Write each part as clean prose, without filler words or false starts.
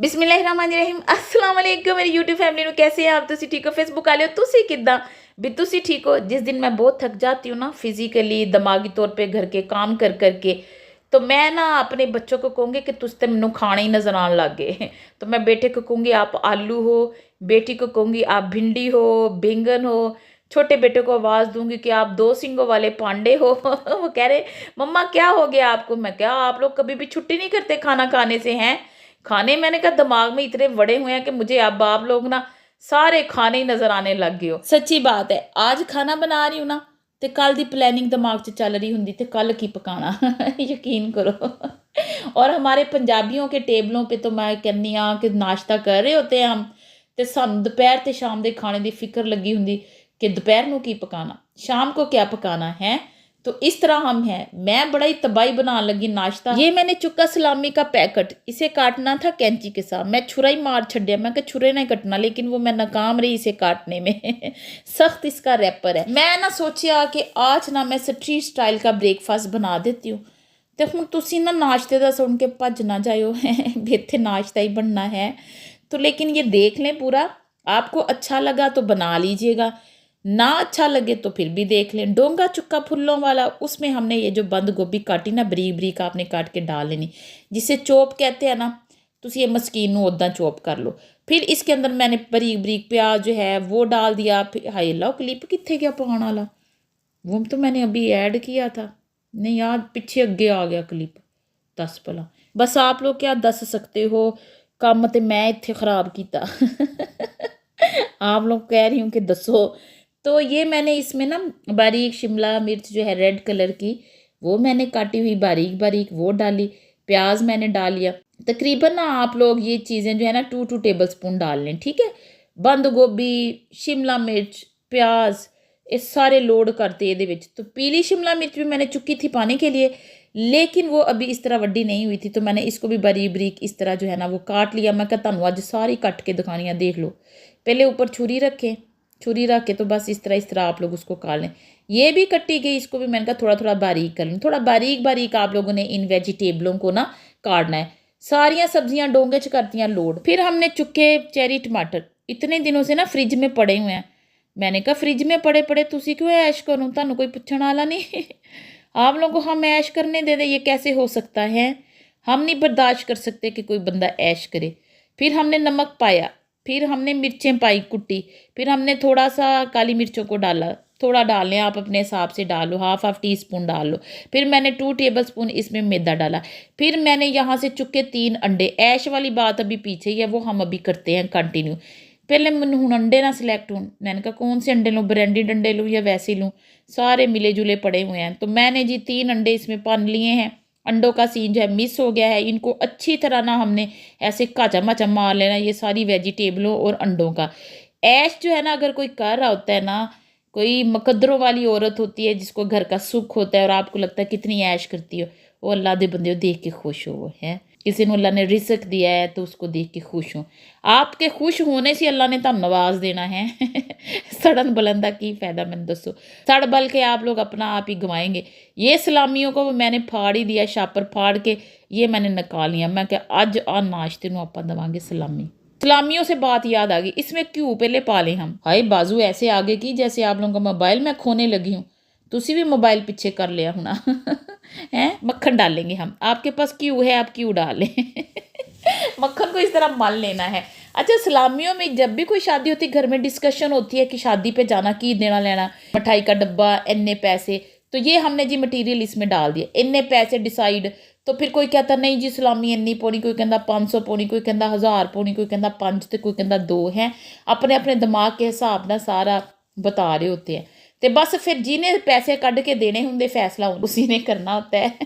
बिस्मिल्लाहिर्रहमानिर्रहीम अस्सलाम वालेकुम मेरी यूट्यूब फैमिली ਨੂੰ कैसे हैं आप ਤੁਸੀਂ ठीक हो फेसबुक वाले हो ਤੁਸੀਂ किदा भी ਤੁਸੀਂ ठीक हो। जिस दिन मैं बहुत थक जाती हूँ ना फिजिकली दिमागी तौर पे घर के काम कर करके तो मैं ना अपने बच्चों को कहूँगी कि तुझ तो मैनू खाने ही नजर आने लग गए। तो मैं बेटे को कहूँगी आप आलू हो, बेटी को कहूँगी आप भिंडी हो, बैंगन हो, छोटे बेटे को आवाज़ दूंगी कि आप दो सिंगों वाले पांडे हो। वो कह रहे मम्मा क्या हो गया आपको। मैं क्या आप लोग कभी भी छुट्टी नहीं करते खाना खाने से हैं खाने। मैंने कहा दिमाग में इतने बड़े हुए हैं कि मुझे अब आप लोग ना सारे खाने ही नजर आने लग गए हो। सच्ची बात है आज खाना बना रही हूँ ना तो कल की प्लानिंग दिमाग च चल रही होंगी तो कल की पकाना। यकीन करो। और हमारे पंजाबियों के टेबलों पे तो मैं कहनी हाँ कि नाश्ता कर रहे होते हैं हम तो सानू दोपहर ते शाम के खाने की फिक्र लगी होंगी कि दोपहर को की पकाना शाम को क्या पकाना है। तो इस तरह हम हैं। मैं बड़ा ही तबाही बनाने लगी नाश्ता। ये मैंने चुका सलामी का पैकेट, इसे काटना था कैंची के साथ। मैं छुरा ही मार छड़िया, मैं कि छुरे नहीं कटना, लेकिन वो मैं नाकाम रही इसे काटने में। सख्त इसका रैपर है। मैं ना सोचा कि आज ना मैं स्ट्रीट स्टाइल का ब्रेकफास्ट बना देती हूँ। तो हूँ तुसी ना नाश्ते का सुन के भज ना जाओ भी इत्थे नाश्ता ही बनना है। तो लेकिन ये देख लें पूरा, आपको अच्छा लगा तो बना लीजिएगा, ना अच्छा लगे तो फिर भी देख लें। डोंगा चुक्का फुल्लों वाला, उसमें हमने ये जो बंद गोभी काटी ना बरीक बरीक आपने काट के डाल लेनी, जिसे चॉप कहते हैं ना। तुसी ये मस्कीन नू उदा चॉप कर लो। फिर इसके अंदर मैंने बरीक बरीक प्याज जो है वो डाल दिया। फिर हाय लो क्लिप कितने गया पाने वाला, वो तो मैंने अभी ऐड किया था। नहीं यार पीछे अगे आ गया क्लिप। दस भला बस आप लोग क्या दस सकते हो, काम तो मैं इत्थे खराब किया। आप लोग कह रही हूँ कि दसो। तो ये मैंने इसमें ना बारीक शिमला मिर्च जो है रेड कलर की वो मैंने काटी हुई बारीक बारीक वो डाली। प्याज मैंने डाल लिया। तकरीबन ना आप लोग ये चीज़ें जो है ना 2 टेबल स्पून डाल लें, ठीक है। बंद गोभी, शिमला मिर्च, प्याज ये सारे लोड करते ये विच। तो पीली शिमला मिर्च भी मैंने चुकी थी पाने के लिए, लेकिन वो अभी इस तरह वड्डी नहीं हुई थी। तो मैंने इसको भी बारीक बारीक इस तरह जो है ना वो काट लिया। मैं क्या तुहानू अज सारी कट के दिखानी देख लो। पहले ऊपर छुरी रखें, छुरी रख के तो बस इस तरह आप लोग उसको काट लें। ये भी कट्टी गई, इसको भी मैंने कहा थोड़ा थोड़ा बारीक कर लें। थोड़ा बारीक बारीक आप लोगों ने इन वेजिटेबलों को ना काटना है। सारियां सब्जियां डोंगे च करती लोड। फिर हमने चुके चेरी टमाटर, इतने दिनों से ना फ्रिज में पड़े हुए हैं। मैंने कहा फ्रिज में पड़े पड़े तुसी क्यों ऐश करूँ, तुहानू कोई पूछने वाला नहीं। आप लोगों को हम ऐश करने दे ये कैसे हो सकता है। हम नहीं बर्दाश्त कर सकते कि कोई बंदा ऐश करे। फिर हमने नमक पाया, फिर हमने मिर्चें पाई कुटी, फिर हमने थोड़ा सा काली मिर्चों को डाला, थोड़ा डाल लें आप अपने हिसाब से डालो, हाफ टी स्पून डाल लो। फिर मैंने 2 टेबल स्पून इसमें मैदा डाला। फिर मैंने यहाँ से चुके 3 अंडे। ऐश वाली बात अभी पीछे ही है, वो हम अभी करते हैं कंटिन्यू। पहले मैंने हूँ अंडे ना सिलेक्ट हूँ। मैंने कहा कौन से अंडे लूँ, ब्रांडेड अंडे लूँ या वैसे लूँ, सारे मिले जुले पड़े हुए हैं। तो मैंने जी 3 अंडे इसमें पान लिए हैं। अंडों का सीन जो है मिस हो गया है। इनको अच्छी तरह ना हमने ऐसे काचा माचा मार लेना, ये सारी वेजिटेबलों और अंडों का। ऐश जो है ना अगर कोई कर रहा होता है ना, कोई मुकद्दरों वाली औरत होती है जिसको घर का सुख होता है और आपको लगता है कितनी ऐश करती हो, वो अल्लाह दे बंदे देख के खुश हो है। किसी ने अल्लाह ने रिस्क दिया है तो उसको देख के खुश हो। आपके खुश होने से अल्लाह ने तुम नवाज देना है। सड़न बुलंद का की फायदा मैंने दसो। सड़ बल के आप लोग अपना आप ही गंवाएंगे। ये सलामियों को मैंने फाड़ ही दिया, शापर फाड़ के ये मैंने निकाल लिया। मैं क्या अज आ नाश्ते में आप देवांगे सलामी। सलामियों से बात याद आ गई, इसमें क्यों पहले पा लें हम। हाय बाजू ऐसे आगे की जैसे आप लोगों का मोबाइल मैं खोने लगी हूँ। तुसी भी मोबाइल पीछे कर लिया होना। हैं मक्खन डालेंगे हम। आपके पास क्यों है, आप क्यों डालें। मक्खन को इस तरह मल लेना है। अच्छा सलामियों में जब भी कोई शादी होती है घर में डिस्कशन होती है कि शादी पे जाना की देना लेना, मिठाई का डब्बा इन्ने पैसे। तो ये हमने जी मटीरियल इसमें डाल दिया, इन्ने पैसे डिसाइड। तो फिर कोई कहता नहीं जी सलामी इन्नी पौनी, कोई कहता 500 पौनी, कोई कहता 1000 पौनी, कोई कहता 5 तो कोई कहता 2 है। अपने अपने दिमाग के हिसाब ना सारा बता रहे होते हैं। तो बस फिर जिन्हें पैसे कढ़ के देने होंगे फैसला उसी ने करना होता है।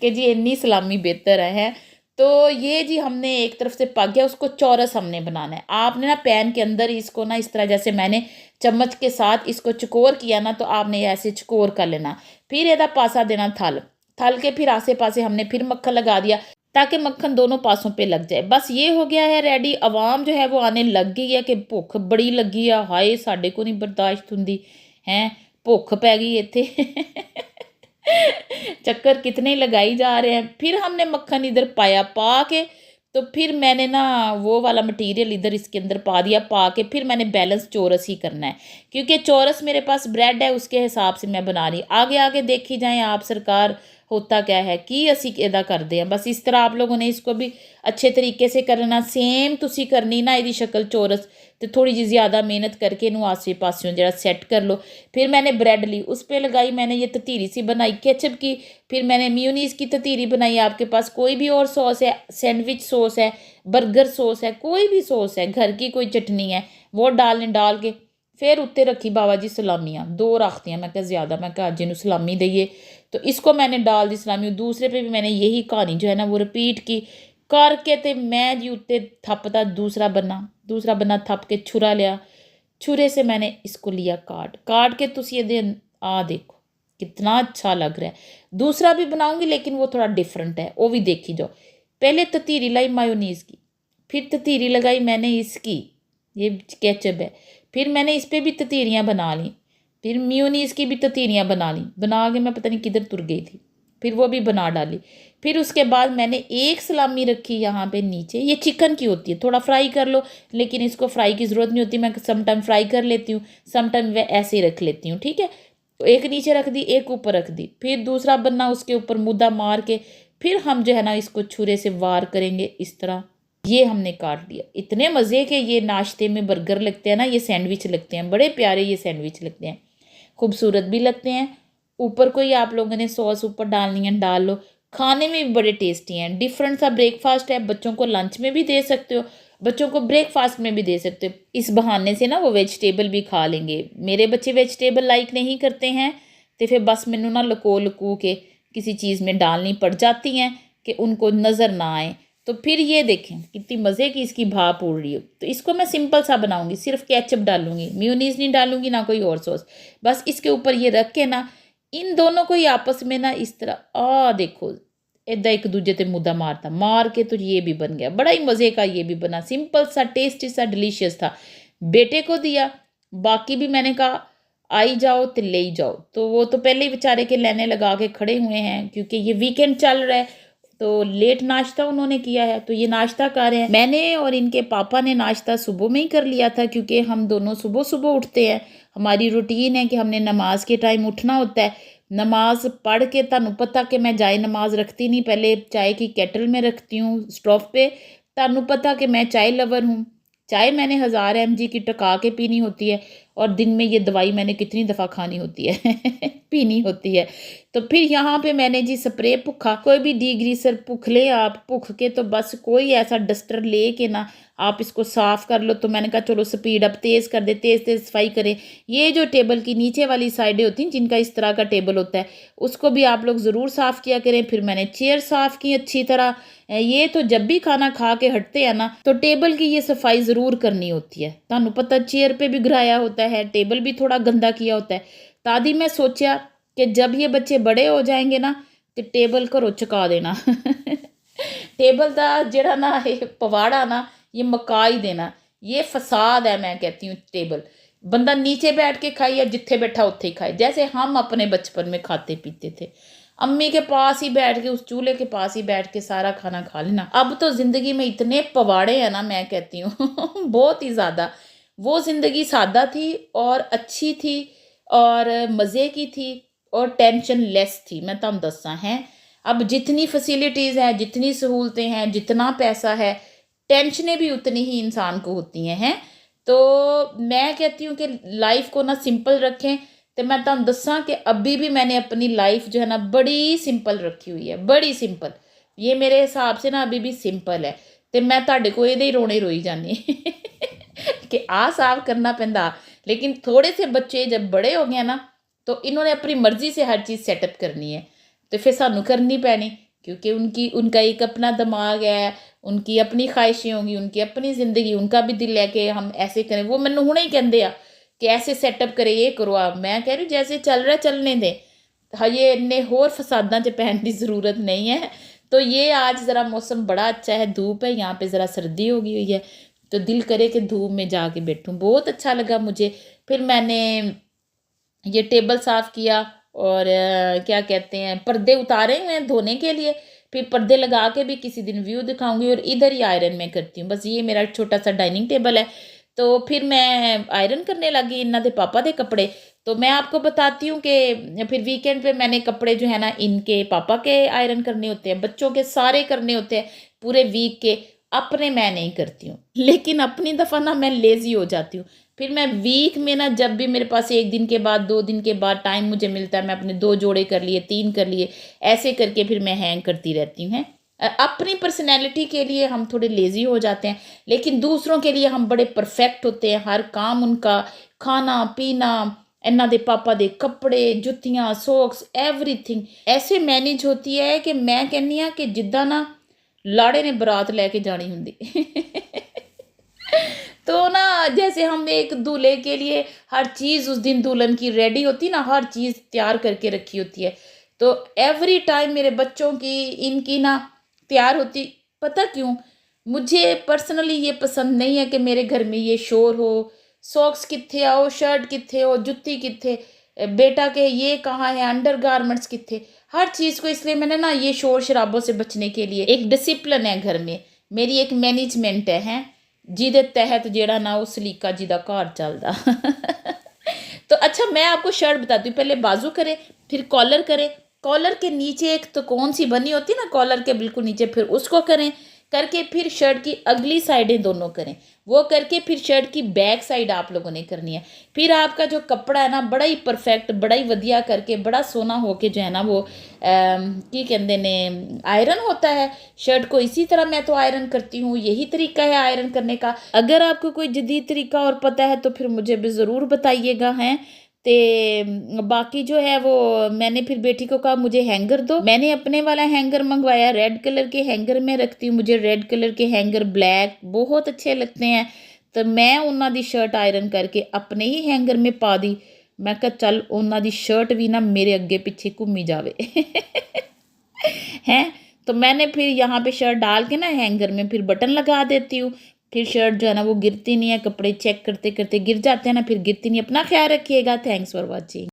कि जी इन्नी सलामी बेहतर है। तो ये जी हमने एक तरफ से पक गया, उसको चौरस हमने बनाना है। आपने ना पैन के अंदर इसको ना इस तरह जैसे मैंने चम्मच के साथ इसको चकोर किया ना, तो आपने ऐसे चकोर कर लेना। फिर यदा पासा देना थल थल के, फिर आसे पासे हमने फिर मक्खन लगा दिया ताकि मक्खन दोनों पासों पे लग जाए। बस ये हो गया है रेडी। आवाम जो है वो आने लग गई है कि भुख बड़ी लगी है, हाय साढ़े को नहीं बर्दाश्त होंगी हैं, भुख पै गई इत्थे। चक्कर कितने लगाई जा रहे हैं। फिर हमने मक्खन इधर पाया, पा के तो फिर मैंने ना वो वाला मटेरियल इधर इसके अंदर पा दिया, पा के फिर मैंने बैलेंस चौरस ही करना है, क्योंकि चौरस मेरे पास ब्रेड है, उसके हिसाब से मैं बना रही। आगे आगे देखी जाएँ आप सरकार, होता क्या है कि असी इदा करते हैं। बस इस तरह आप लोगों ने इसको भी अच्छे तरीके से करना। सेम तुसी करनी ना ਇਹਦੀ शक्ल चौरस, तो थोड़ी जी ज़्यादा मेहनत करके इनू आसे पासियों जरा सेट कर लो। फिर मैंने ब्रेड ली, उस पर लगाई, मैंने ये ततीरी सी बनाई केचप की। फिर मैंने मियोनीज़ की ततीरी बनाई। आपके पास कोई भी और सॉस है, सैंडविच सॉस है, बर्गर सॉस है, कोई भी सॉस है, घर की कोई चटनी है, वो डाल के फिर उत्ते रखी बाबा जी सलामियाँ 2 रख दियाँ। मैं क्या ज़्यादा, मैं क्या अज इनू सलामी दईए, तो इसको मैंने डाल दी सलामी। दूसरे पे भी मैंने यही कहानी जो है ना वो रिपीट की करके, तो मैं जी उत्ते थपता दूसरा बना थप के छुरा लिया। छुरे से मैंने इसको लिया काट के। तुसी ये आ देखो कितना अच्छा लग रहा है। दूसरा भी बनाऊंगी लेकिन वो थोड़ा डिफरेंट है, वो भी देखी जाओ। पहले ततीरी लाई मायोनीज़ की, फिर ततीरी लगाई मैंने इसकी, ये केचप है। फिर मैंने इस पर भी ततीरियाँ बना ली, फिर मियोनीज़ की भी ततीरियाँ बना ली। बना के मैं पता नहीं किधर तुर गई थी, फिर वो भी बना डाली। फिर उसके बाद मैंने एक सलामी रखी यहाँ पे नीचे, ये चिकन की होती है, थोड़ा फ्राई कर लो, लेकिन इसको फ्राई की ज़रूरत नहीं होती। मैं समटाइम फ्राई कर लेती हूँ, समटाइम वह ऐसे ही रख लेती हूँ, ठीक है। तो एक नीचे रख दी, एक ऊपर रख दी, फिर दूसरा बनना उसके ऊपर मुद्दा मार के फिर हम जो है ना इसको छुरे से वार करेंगे इस तरह। ये हमने काट लिया। इतने मज़े के ये नाश्ते में बर्गर लगते हैं ना, ये सैंडविच लगते हैं, बड़े प्यारे ये सैंडविच लगते हैं, खूबसूरत भी लगते हैं। ऊपर कोई आप लोगों ने सॉस ऊपर डालनी है डाल लो, खाने में भी बड़े टेस्टी हैं। डिफरेंट सा ब्रेकफास्ट है, बच्चों को लंच में भी दे सकते हो, बच्चों को ब्रेकफास्ट में भी दे सकते हो। इस बहाने से ना वो वेजिटेबल भी खा लेंगे। मेरे बच्चे वेजिटेबल लाइक नहीं करते हैं, तो फिर बस मैनू ना लुको के किसी चीज़ में डालनी पड़ जाती हैं कि उनको नज़र ना आए। तो फिर ये देखें कितनी मज़े की इसकी भाप उड़ रही हो। तो इसको मैं सिंपल सा बनाऊंगी, सिर्फ केचप डालूंगी, मेयोनीज़ नहीं डालूंगी, ना कोई और सॉस। बस इसके ऊपर ये रख के ना इन दोनों को ही आपस में ना इस तरह देखो इदा एक दूजे ते मुद्दा मार के, तो ये भी बन गया। बड़ा ही मज़े का ये भी बना, सिंपल सा टेस्टी सा डिलीशियस था। बेटे को दिया, बाकी भी मैंने कहा आई जाओ तो ले जाओ। तो वो तो पहले ही बेचारे के लेने लगा के खड़े हुए हैं, क्योंकि ये वीकेंड चल रहा है, तो लेट नाश्ता उन्होंने किया है, तो ये नाश्ता कर रहे हैं। मैंने और इनके पापा ने नाश्ता सुबह में ही कर लिया था, क्योंकि हम दोनों सुबह सुबह उठते हैं। हमारी रूटीन है कि हमने नमाज के टाइम उठना होता है। नमाज पढ़ के, तुहानू पता कि मैं जाए नमाज रखती नहीं, पहले चाय की केटल में रखती हूँ स्टोव पे। तुहानू पता कि मैं चाय लवर हूँ, चाय मैंने 1000 mg की टका के पीनी होती है, और दिन में ये दवाई मैंने कितनी दफ़ा खानी होती है पीनी होती है। तो फिर यहाँ पे मैंने जी स्प्रे भुखा, कोई भी डिग्रीसर भुख ले आप, भुख के तो बस कोई ऐसा डस्टर ले के ना आप इसको साफ़ कर लो। तो मैंने कहा चलो स्पीड अप तेज़ कर दे, तेज़ सफाई करें। ये जो टेबल की नीचे वाली साइडें होती हैं जिनका इस तरह का टेबल होता है, उसको भी आप लोग ज़रूर साफ़ किया करें। फिर मैंने चेयर साफ़ की अच्छी तरह। ये तो जब भी खाना खा के हटते हैं ना, तो टेबल की ये सफाई ज़रूर करनी होती है। तुहानू पता चेयर पे भी गिराया होता है, टेबल भी थोड़ा गंदा किया होता है। तादी मैं सोचा कि जब ये बच्चे बड़े हो जाएंगे ना, तो टेबल घरों चुका देना टेबल का जड़ा ना ये पवाड़ा ना ये मका ही देना। ये फसाद है, मैं कहती हूँ। टेबल बंदा नीचे बैठ के खाए या जिथे बैठा उत्थे ही खाए, जैसे हम अपने बचपन में खाते पीते थे, अम्मी के पास ही बैठ के, उस चूल्हे के पास ही बैठ के सारा खाना खा लेना। अब तो ज़िंदगी में इतने पवाड़े हैं ना, मैं कहती हूँ बहुत ही ज़्यादा। वो ज़िंदगी सादा थी और अच्छी थी और मज़े की थी और टेंशन लेस थी, मैं तुम दसा हैं। अब जितनी फैसिलिटीज़ हैं, जितनी सहूलतें हैं, जितना पैसा है, टेंशनें भी उतनी ही इंसान को होती हैं। तो मैं कहती हूँ कि लाइफ को ना सिंपल रखें। तो मैं तुम दसा कि अभी भी मैंने अपनी लाइफ जो है ना बड़ी सिंपल रखी हुई है, बड़ी सिंपल। ये मेरे हिसाब से ना अभी भी सिंपल है। तो मैं तुहाडे को ये रोने रोई जानी कि साफ करना पैंदा। लेकिन थोड़े से बच्चे जब बड़े हो गए ना, तो इन्होंने अपनी मर्जी से हर चीज़ सेटअप करनी है, तो फिर सानू करनी पैनी, क्योंकि उनका एक अपना दिमाग है, उनकी अपनी ख्वाहिशें होंगी, उनकी अपनी ज़िंदगी, उनका भी दिल है कि हम ऐसे करें। वो मैनू हुणे ही कहते हैं कि ऐसे सेटअप करे, ये करो। आप मैं कह रही हूँ जैसे चल रहा चलने दें, हजे इन्ने होर फसादा च पैन की ज़रूरत नहीं है। तो ये आज ज़रा मौसम बड़ा अच्छा है, धूप है, यहाँ पे ज़रा सर्दी हो गई हुई है, तो दिल करे कि धूप में जाके बैठूं। बहुत अच्छा लगा मुझे। फिर मैंने ये टेबल साफ़ किया और क्या कहते हैं, पर्दे उतारे हुए हैं धोने के लिए। फिर पर्दे लगा के भी किसी दिन व्यू दिखाऊंगी, और इधर ही आयरन में करती हूँ। बस ये मेरा छोटा सा डाइनिंग टेबल है। तो फिर मैं आयरन करने लगी इन्हों के पापा के कपड़े। तो मैं आपको बताती हूँ कि फिर वीकेंड पे मैंने कपड़े जो है ना इनके पापा के आयरन करने होते हैं, बच्चों के सारे करने होते हैं पूरे वीक के, अपने मैं नहीं करती हूँ। लेकिन अपनी दफ़ा ना मैं लेज़ी हो जाती हूँ। फिर मैं वीक में ना जब भी मेरे पास 1 दिन के बाद 2 दिन के बाद टाइम मुझे मिलता है, मैं अपने 2 जोड़े कर लिए, 3 कर लिए, ऐसे करके फिर मैं हैंग करती रहती हूँ। अपनी पर्सनैलिटी के लिए हम थोड़े लेज़ी हो जाते हैं, लेकिन दूसरों के लिए हम बड़े परफेक्ट होते हैं। हर काम उनका, खाना पीना, इन्हों के पापा के कपड़े, जुत्तियाँ, सॉक्स, एवरीथिंग ऐसे मैनेज होती है कि मैं कहनी हाँ कि जिद्दां ना लाड़े ने बरात लैके जानी होंगी। तो ना जैसे हम एक दूल्हे के लिए हर चीज़ उस दिन दुल्हन की रेडी होती ना, हर चीज़ तैयार करके रखी होती है, तो एवरी टाइम मेरे बच्चों की, इनकी ना तैयार होती। पता क्यों? मुझे पर्सनली ये पसंद नहीं है कि मेरे घर में ये शोर हो, सॉक्स कित्थे आओ, शर्ट कित्थे हो, जुत्ती कित्थे, बेटा के ये कहाँ है, अंडर गारमेंट्स कित्थे, हर चीज़ को। इसलिए मैंने ना ये शोर शराबों से बचने के लिए एक डिसिप्लिन है घर में, मेरी एक मैनेजमेंट है जिदे तहत जेड़ा ना वो सलीका जी का घर चलता। तो अच्छा, मैं आपको शर्ट बताती हूँ। पहले बाजू करें, फिर कॉलर करें, कॉलर के नीचे एक तो कौन सी बनी होती है ना कॉलर के बिल्कुल नीचे, फिर उसको करें, करके फिर शर्ट की अगली साइडें दोनों करें, वो करके फिर शर्ट की बैक साइड आप लोगों ने करनी है। फिर आपका जो कपड़ा है ना बड़ा ही परफेक्ट, बड़ा ही वधिया करके, बड़ा सोना होके जो है ना वो की कहते ने आयरन होता है। शर्ट को इसी तरह मैं तो आयरन करती हूँ, यही तरीका है आयरन करने का। अगर आपको कोई जदीद तरीका और पता है तो फिर मुझे भी ज़रूर बताइएगा। हैं ते बाकी जो है वो मैंने फिर बेटी को कहा मुझे हैंगर दो। मैंने अपने वाला हैंगर मंगवाया, रेड कलर के हैंगर में रखती हूँ, मुझे रेड कलर के हैंगर ब्लैक बहुत अच्छे लगते हैं। तो मैं उन्हों की शर्ट आयरन करके अपने ही हैंगर में पा दी। मैं कहा चल उन्हों की शर्ट भी ना मेरे अगे पिछे घूमी जावे। हैं तो मैंने फिर यहाँ पे शर्ट डाल के ना हैंगर में फिर बटन लगा देती हूँ। फिर शर्ट जो है ना वो गिरती नहीं है, कपड़े चेक करते करते गिर जाते हैं ना, फिर गिरती नहीं। अपना ख्याल रखिएगा। Thanks for watching.